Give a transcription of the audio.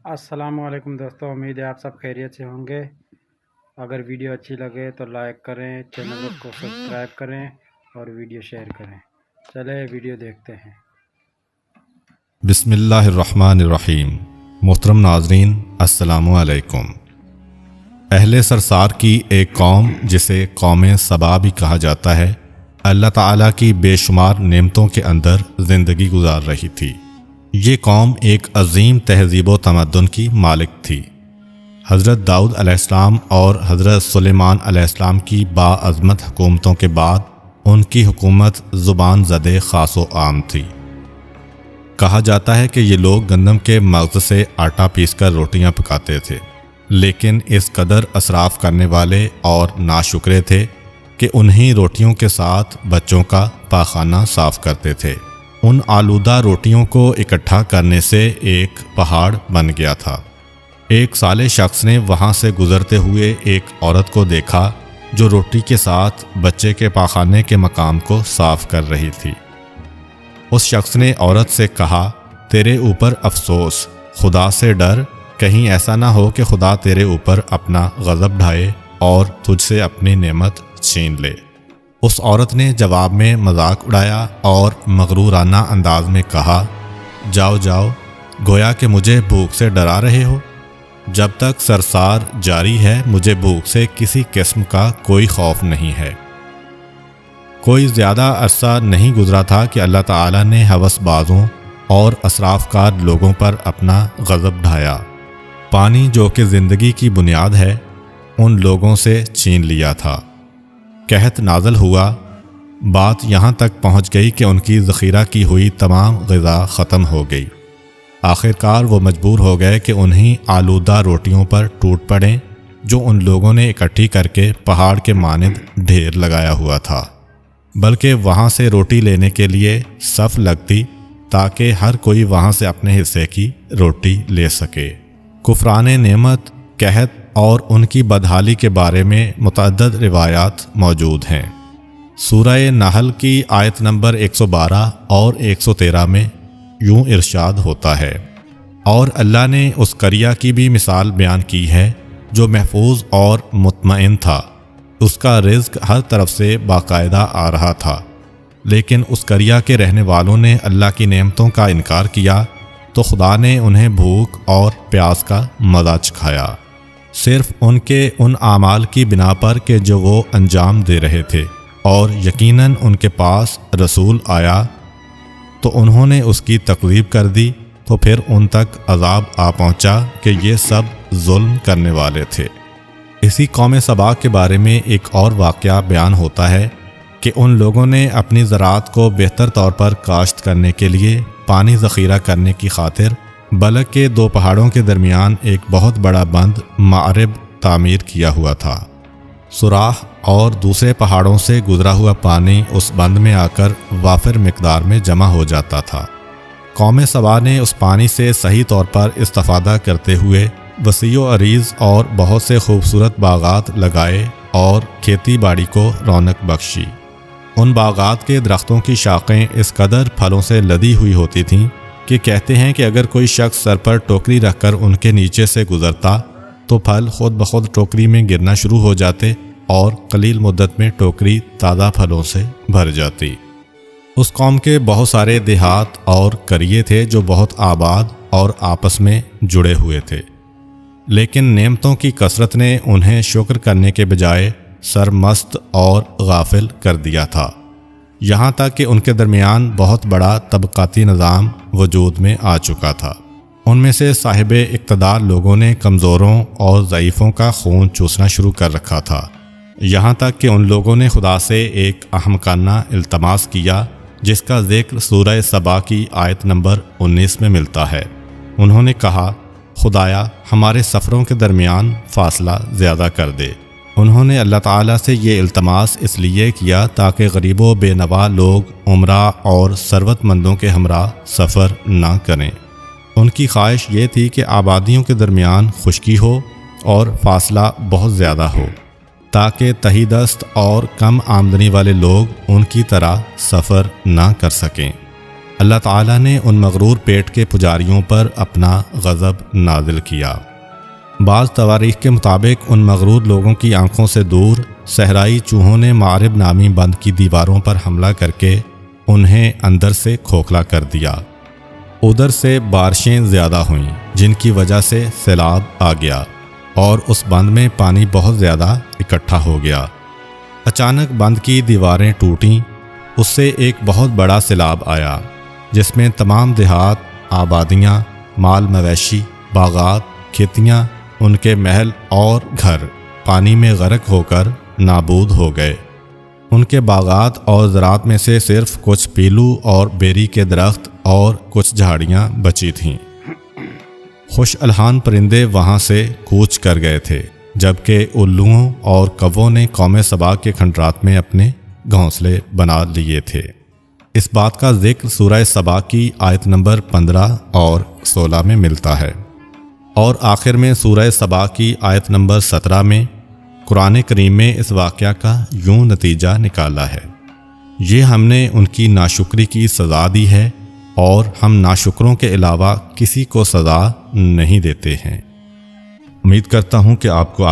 السلام علیکم دوستوں، امید ہے آپ سب خیریت سے ہوں گے۔ اگر ویڈیو اچھی لگے تو لائک کریں، چینل کو سبسکرائب کریں اور ویڈیو شیئر کریں۔ چلے ویڈیو دیکھتے ہیں۔ بسم اللہ الرحمن الرحیم۔ محترم ناظرین، السلام علیکم۔ اہل سرسار کی ایک قوم جسے قوم سبا بھی کہا جاتا ہے، اللہ تعالیٰ کی بے شمار نعمتوں کے اندر زندگی گزار رہی تھی۔ یہ قوم ایک عظیم تہذیب و تمدن کی مالک تھی۔ حضرت داؤد علیہ السلام اور حضرت سلیمان علیہ السلام کی باعظمت حکومتوں کے بعد ان کی حکومت زبان زدے خاص و عام تھی۔ کہا جاتا ہے کہ یہ لوگ گندم کے مغز سے آٹا پیس کر روٹیاں پکاتے تھے، لیکن اس قدر اسراف کرنے والے اور ناشکرے تھے کہ انہی روٹیوں کے ساتھ بچوں کا پاخانہ صاف کرتے تھے۔ ان آلودہ روٹیوں کو اکٹھا کرنے سے ایک پہاڑ بن گیا تھا۔ ایک صالح شخص نے وہاں سے گزرتے ہوئے ایک عورت کو دیکھا جو روٹی کے ساتھ بچے کے پاخانے کے مقام کو صاف کر رہی تھی۔ اس شخص نے عورت سے کہا، تیرے اوپر افسوس، خدا سے ڈر، کہیں ایسا نہ ہو کہ خدا تیرے اوپر اپنا غضب ڈھائے اور تجھ سے اپنی نعمت چھین لے۔ اس عورت نے جواب میں مذاق اڑایا اور مغرورانہ انداز میں کہا، جاؤ جاؤ، گویا کہ مجھے بھوک سے ڈرا رہے ہو۔ جب تک سرسار جاری ہے مجھے بھوک سے کسی قسم کا کوئی خوف نہیں ہے۔ کوئی زیادہ عرصہ نہیں گزرا تھا کہ اللہ تعالیٰ نے ہوس بازوں اور اسراف کار لوگوں پر اپنا غضب ڈھایا۔ پانی جو کہ زندگی کی بنیاد ہے، ان لوگوں سے چھین لیا تھا۔ قحط نازل ہوا، بات یہاں تک پہنچ گئی کہ ان کی ذخیرہ کی ہوئی تمام غذا ختم ہو گئی۔ آخرکار وہ مجبور ہو گئے کہ انہی آلودہ روٹیوں پر ٹوٹ پڑیں جو ان لوگوں نے اکٹھی کر کے پہاڑ کے مانند ڈھیر لگایا ہوا تھا، بلکہ وہاں سے روٹی لینے کے لیے صف لگتی تاکہ ہر کوئی وہاں سے اپنے حصے کی روٹی لے سکے۔ کفران نعمت، قحط اور ان کی بدحالی کے بارے میں متعدد روایات موجود ہیں۔ سورہ نحل کی آیت نمبر 112 اور 113 میں یوں ارشاد ہوتا ہے، اور اللہ نے اس قریہ کی بھی مثال بیان کی ہے جو محفوظ اور مطمئن تھا، اس کا رزق ہر طرف سے باقاعدہ آ رہا تھا، لیکن اس قریہ کے رہنے والوں نے اللہ کی نعمتوں کا انکار کیا تو خدا نے انہیں بھوک اور پیاس کا مزہ چکھایا، صرف ان کے ان اعمال کی بنا پر کہ جو وہ انجام دے رہے تھے، اور یقیناً ان کے پاس رسول آیا تو انہوں نے اس کی تکذیب کر دی، تو پھر ان تک عذاب آ پہنچا کہ یہ سب ظلم کرنے والے تھے۔ اسی قوم سبا کے بارے میں ایک اور واقعہ بیان ہوتا ہے کہ ان لوگوں نے اپنی زراعت کو بہتر طور پر کاشت کرنے کے لیے پانی ذخیرہ کرنے کی خاطر بلک کے دو پہاڑوں کے درمیان ایک بہت بڑا بند معرب تعمیر کیا ہوا تھا۔ سوراخ اور دوسرے پہاڑوں سے گزرا ہوا پانی اس بند میں آ کر وافر مقدار میں جمع ہو جاتا تھا۔ قوم سبا نے اس پانی سے صحیح طور پر استفادہ کرتے ہوئے وسیع و عریض اور بہت سے خوبصورت باغات لگائے اور کھیتی باڑی کو رونق بخشی۔ ان باغات کے درختوں کی شاخیں اس قدر پھلوں سے لدی ہوئی ہوتی تھیں کہ کہتے ہیں کہ اگر کوئی شخص سر پر ٹوکری رکھ کر ان کے نیچے سے گزرتا تو پھل خود بخود ٹوکری میں گرنا شروع ہو جاتے اور قلیل مدت میں ٹوکری تازہ پھلوں سے بھر جاتی۔ اس قوم کے بہت سارے دیہات اور قریے تھے جو بہت آباد اور آپس میں جڑے ہوئے تھے، لیکن نعمتوں کی کثرت نے انہیں شکر کرنے کے بجائے سرمست اور غافل کر دیا تھا، یہاں تک کہ ان کے درمیان بہت بڑا طبقاتی نظام وجود میں آ چکا تھا۔ ان میں سے صاحب اقتدار لوگوں نے کمزوروں اور ضعیفوں کا خون چوسنا شروع کر رکھا تھا، یہاں تک کہ ان لوگوں نے خدا سے ایک احمقانہ التماس کیا جس کا ذکر سورہ سبا کی آیت نمبر 19 میں ملتا ہے۔ انہوں نے کہا، خدایا ہمارے سفروں کے درمیان فاصلہ زیادہ کر دے۔ انہوں نے اللہ تعالیٰ سے یہ التماس اس لیے کیا تاکہ غریب و بے نوا لوگ عمرہ اور ثروت مندوں کے ہمراہ سفر نہ کریں۔ ان کی خواہش یہ تھی کہ آبادیوں کے درمیان خشکی ہو اور فاصلہ بہت زیادہ ہو، تاکہ تہی دست اور کم آمدنی والے لوگ ان کی طرح سفر نہ کر سکیں۔ اللہ تعالیٰ نے ان مغرور پیٹ کے پجاریوں پر اپنا غضب نازل کیا۔ بعض تواریخ کے مطابق ان مغرور لوگوں کی آنکھوں سے دور صحرائی چوہوں نے معرب نامی بند کی دیواروں پر حملہ کر کے انہیں اندر سے کھوکھلا کر دیا۔ ادھر سے بارشیں زیادہ ہوئیں جن کی وجہ سے سیلاب آ گیا اور اس بند میں پانی بہت زیادہ اکٹھا ہو گیا۔ اچانک بند کی دیواریں ٹوٹیں، اس سے ایک بہت بڑا سیلاب آیا جس میں تمام دیہات، آبادیاں، مال مویشی، باغات، کھیتیاں، ان کے محل اور گھر پانی میں غرق ہو کر نابود ہو گئے۔ ان کے باغات اور زراعت میں سے صرف کچھ پیلو اور بیری کے درخت اور کچھ جھاڑیاں بچی تھیں۔ خوش الحان پرندے وہاں سے کوچ کر گئے تھے، جبکہ الوؤں اور کووں نے قوم سبا کے کھنڈرات میں اپنے گھونسلے بنا لیے تھے۔ اس بات کا ذکر سورہ سبا کی آیت نمبر 15 اور 16 میں ملتا ہے، اور آخر میں سورہ سبا کی آیت نمبر 17 میں قرآن کریم میں اس واقعہ کا یوں نتیجہ نکالا ہے: یہ ہم نے ان کی ناشکری کی سزا دی ہے اور ہم ناشکروں کے علاوہ کسی کو سزا نہیں دیتے ہیں۔ امید کرتا ہوں کہ آپ کو